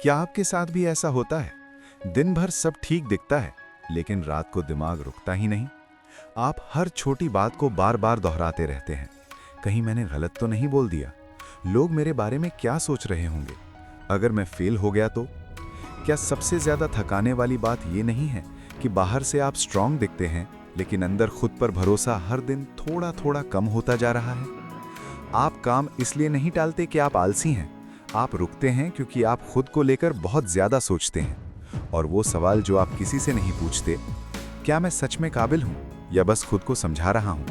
क्या आपके साथ भी ऐसा होता है? दिन भर सब ठीक दिखता है, लेकिन रात को दिमाग रुकता ही नहीं। आप हर छोटी बात को बार बार दोहराते रहते हैं। कहीं मैंने गलत तो नहीं बोल दिया? लोग मेरे बारे में क्या सोच रहे होंगे? अगर मैं फेल हो गया तो? क्या सबसे ज्यादा थकाने वाली बात ये नहीं है कि बाहर से आप स्ट्रांग दिखते हैं, लेकिन अंदर खुद पर भरोसा हर दिन थोड़ा थोड़ा कम होता जा रहा है? आप काम इसलिए नहीं टालते कि आप आलसी हैं। आप रुकते हैं क्योंकि आप खुद को लेकर बहुत ज्यादा सोचते हैं। और वो सवाल जो आप किसी से नहीं पूछते, क्या मैं सच में काबिल हूं या बस खुद को समझा रहा हूं?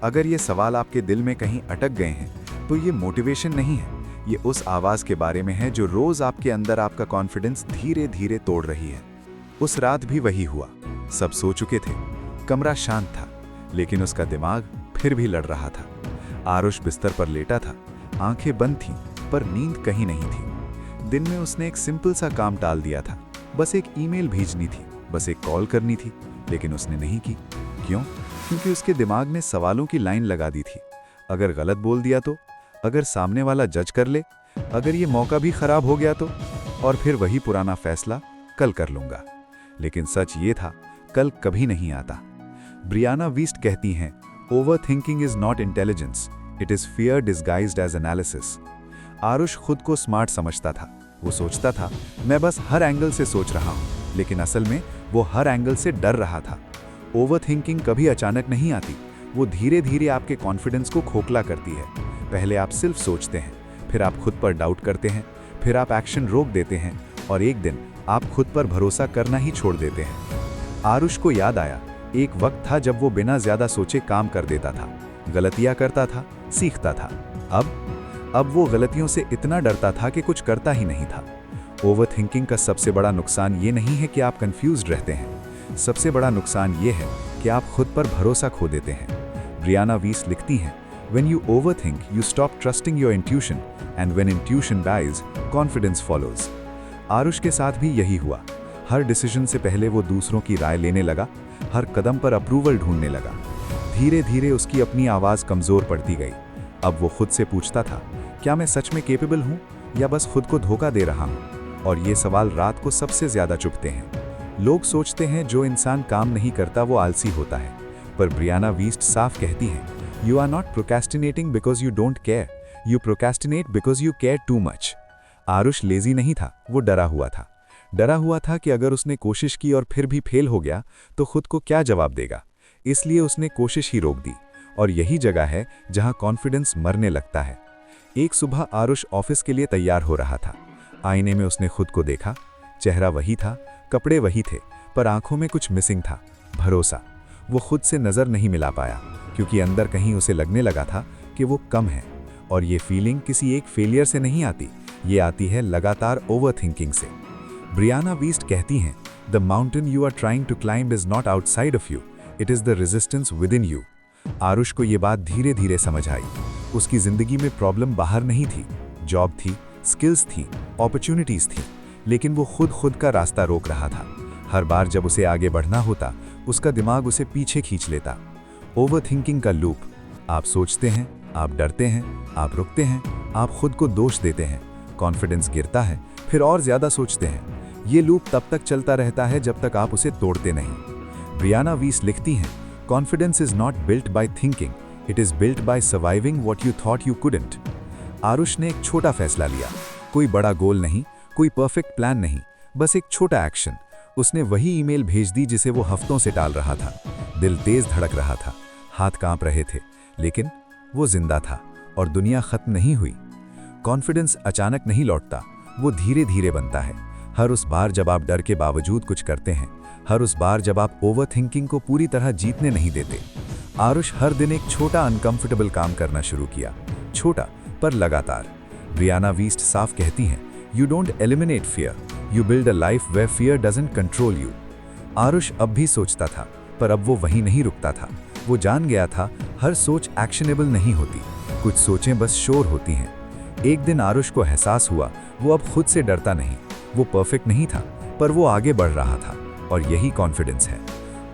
अगर ये सवाल आपके दिल में कहीं अटक गए हैं, तो ये मोटिवेशन नहीं है, ये उस आवाज के बारे में है जो रोज आपके अंदर आपका कॉन्फिडेंस धीरे धीरे तोड़ रही है। उस रात भी वही हुआ। सब सो चुके थे, कमरा शांत था, लेकिन उसका दिमाग फिर भी लड़ रहा था। आरुष बिस्तर पर लेटा था, आंखें बंद थीं, पर नींद कहीं नहीं थी। दिन में उसने एक सिंपल सा काम टाल दिया था, बस एक ईमेल भेजनी थी, बस एक कॉल करनी थी, लेकिन उसने नहीं की। क्यों? क्योंकि उसके दिमाग ने सवालों की लाइन लगा दी थी। अगर गलत बोल दिया तो? अगर सामने वाला जज कर ले? अगर ये मौका भी खराब हो गया तो? और फिर वही पुराना फैसला, कल कर लूंगा। लेकिन सच ये था, कल कभी नहीं आता। ब्रियाना वीस्ट कहती हैं, overthinking is not intelligence, it is fear disguised as analysis. Aarush खुद को स्मार्ट समझता था। वो सोचता था, मैं बस हर एंगल से सोच रहा हूं, लेकिन असल में वो हर एंगल से डर रहा था। ओवर थिंकिंग कभी अचानक नहीं आती, वो धीरे धीरे आपके कॉन्फिडेंस को खोखला करती है। पहले आप सिर्फ सोचते हैं, फिर आप खुद पर डाउट करते हैं, फिर आप एक्शन रोक देते हैं, और एक दिन आप खुद पर भरोसा करना ही छोड़ देते हैं। आरुष को याद आया, एक वक्त था जब वो बिना ज्यादा सोचे काम कर देता था, गलतियां करता था, सीखता था। अब वो गलतियों से इतना डरता था कि कुछ करता ही नहीं था। ओवर थिंकिंग का सबसे बड़ा नुकसान ये नहीं है कि आप कंफ्यूज्ड रहते हैं, सबसे बड़ा नुकसान ये है कि आप खुद पर भरोसा खो देते हैं। ब्रियाना वीस्ट लिखती हैं, When you overthink, you stop trusting your intuition, and when intuition dies, confidence follows. Aarush के साथ भी यही हुआ। हर डिसीजन से पहले वो दूसरों की राय लेने लगा, हर कदम पर अप्रूवल ढूंढने लगा। धीरे धीरे उसकी अपनी आवाज कमजोर पड़ती गई। अब वो खुद से पूछता था, क्या मैं सच में केपेबल हूँ या बस खुद को धोखा दे रहा हूँ? और ये सवाल रात को सबसे ज्यादा चुभते हैं। लोग सोचते हैं जो इंसान काम नहीं करता वो आलसी होता है, पर ब्रियाना वीस्ट साफ कहती हैं, You are not procrastinating because you don't care. You procrastinate because you care too much. Aarush lazy नहीं था, वो डरा हुआ था। डरा हुआ था कि अगर उसने कोशिश की और फिर भी फेल हो गया तो खुद को क्या जवाब देगा। इसलिए उसने कोशिश ही रोक दी। और यही जगह है जहां कॉन्फिडेंस मरने लगता है। एक सुबह आरुष ऑफिस के लिए तैयार हो रहा था। आईने में उसने खुद को देखा। चेहरा वही था, कपड़े वही थे, पर आंखों में कुछ मिसिंग था, भरोसा। वो खुद से नजर नहीं मिला पाया, क्योंकि अंदर कहीं उसे लगने लगा था कि वो कम है। और ये फीलिंग किसी एक फेलियर से नहीं आती, ये आती है लगातार ओवरथिंकिंग से। ब्रियाना वीस्ट कहती हैं, the mountain you are trying to climb is not outside of you, it is the resistance within you. Aarush को ये बात धीरे धीरे समझ आई। उसकी जिंदगी में प्रॉब्लम बाहर नहीं थी, जॉब थी, स्किल्स थी, अपॉर्चुनिटीज थी, लेकिन वो खुद का रास्ता रोक रहा था। हर बार जब उसे आगे बढ़ना होता, उसका दिमाग उसे पीछे खींच लेता। ओवरथिंकिंग का लूप। आप सोचते हैं, आप डरते हैं, आप रुकते हैं, आप खुद को दोष देते हैं, कॉन्फिडेंस गिरता है, फिर और ज्यादा सोचते हैं। ये लूप तब तक चलता रहता है जब तक आप उसे तोड़ते नहीं। ब्रियाना वीस्ट लिखती हैं, confidence is not built by thinking, it is built by surviving what you thought you couldn't. Aarush ने एक छोटा फैसला लिया, कोई बड़ा गोल नहीं, कोई परफेक्ट प्लान नहीं, बस एक छोटा एक्शन। उसने वही ईमेल भेज दी जिसे वो हफ्तों से टाल रहा था। दिल तेज धड़क रहा था, हाथ कांप रहे थे, लेकिन वो जिंदा था और दुनिया खत्म नहीं हुई। कॉन्फिडेंस अचानक नहीं लौटता, वो धीरे धीरे बनता है। हर उस बार जब आप डर के बावजूद कुछ करते हैं, हर उस बार जब आप ओवरथिंकिंग को पूरी तरह जीतने नहीं देते। आरुष हर दिन एक छोटा अनकंफर्टेबल काम करना शुरू किया, छोटा पर लगातार। ब्रियाना वीस्ट साफ कहती हैं, you don't eliminate fear, you build a life where fear doesn't control you. Aarush अब भी सोचता था, पर अब वो वहीं नहीं रुकता था। वो जान गया था, हर सोच एक्शनेबल नहीं होती, कुछ सोचें बस शोर होती हैं। एक दिन आरुष को एहसास हुआ, वो अब खुद से डरता नहीं। वो परफेक्ट नहीं था, पर वो आगे बढ़ रहा था, और यही कॉन्फिडेंस है।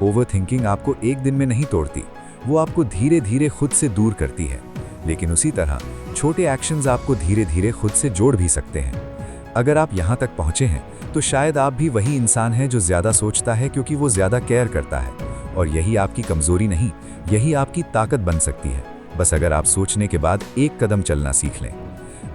ओवरथिंकिंग आपको एक दिन में नहीं तोड़ती, वो आपको धीरे धीरे खुद से दूर करती है। लेकिन उसी तरह छोटे एक्शंस आपको धीरे धीरे खुद से जोड़ भी सकते हैं। अगर आप यहाँ तक पहुँचे हैं तो शायद आप भी वही इंसान हैं जो ज़्यादा सोचता है क्योंकि वो ज़्यादा केयर करता है। और यही आपकी कमज़ोरी नहीं, यही आपकी ताकत बन सकती है, बस अगर आप सोचने के बाद एक कदम चलना सीख लें।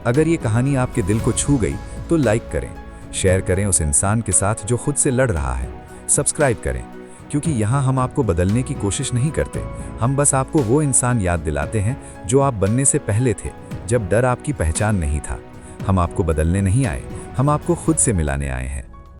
अगर ये कहानी आपके दिल को छू गई तो लाइक करें, शेयर करें उस इंसान के साथ जो खुद से लड़ रहा है, सब्सक्राइब करें, क्योंकि यहाँ हम आपको बदलने की कोशिश नहीं करते, हम बस आपको वो इंसान याद दिलाते हैं जो आप बनने से पहले थे, जब डर आपकी पहचान नहीं था। हम आपको बदलने नहीं आए, हम आपको खुद से मिलाने आए हैं।